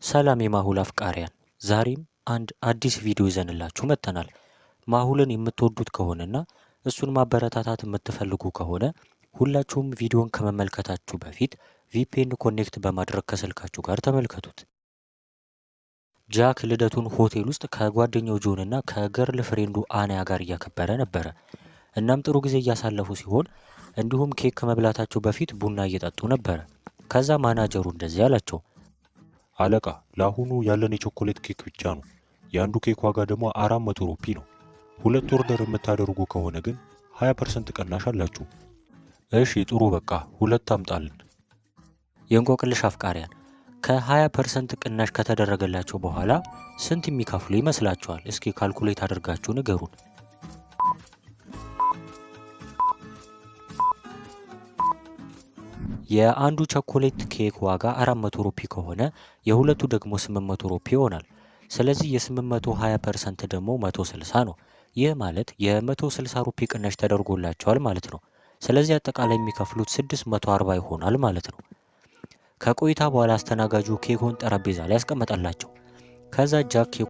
ሰላም የማሁል አፍቃሪያን፣ ዛሬም አንድ አዲስ ቪዲዮ ይዘንላችሁ መጥተናል። ማሁልን የምትወዱት ከሆነና እሱን ማበረታታት የምትፈልጉ ከሆነ ሁላችሁም ቪዲዮን ከመመልከታችሁ በፊት ቪፒኤን ኮኔክት በማድረግ ከስልካችሁ ጋር ተመልከቱት። ጃክ ልደቱን ሆቴል ውስጥ ከጓደኛው ጆን እና ከገርል ፍሬንዱ አናያ ጋር እያከበረ ነበረ። እናም ጥሩ ጊዜ እያሳለፉ ሲሆን እንዲሁም ኬክ ከመብላታቸው በፊት ቡና እየጠጡ ነበረ። ከዛ ማናጀሩ እንደዚህ አላቸው፣ አለቃ ለአሁኑ ያለን የቾኮሌት ኬክ ብቻ ነው። የአንዱ ኬክ ዋጋ ደግሞ 400 ሩፒ ነው። ሁለት ኦርደር የምታደርጉ ከሆነ ግን 20% ቅናሽ አላችሁ። እሺ ጥሩ በቃ ሁለት አምጣልን። የእንቆቅልሽ አፍቃሪያን ከ20% ቅናሽ ከተደረገላቸው በኋላ ስንት የሚከፍሉ ይመስላችኋል? እስኪ ካልኩሌት አድርጋችሁ ንገሩን። የአንዱ ቸኮሌት ኬክ ዋጋ 400 ሩፒ ከሆነ የሁለቱ ደግሞ 800 ሩፒ ይሆናል። ስለዚህ የ820% ደግሞ 160 ነው። ይህ ማለት የ160 ሩፒ ቅናሽ ተደርጎላቸዋል ማለት ነው። ስለዚህ አጠቃላይ የሚከፍሉት 640 ይሆናል ማለት ነው። ከቆይታ በኋላ አስተናጋጁ ኬኩን ጠረጴዛ ላይ ያስቀመጠላቸው። ከዛ ጃክ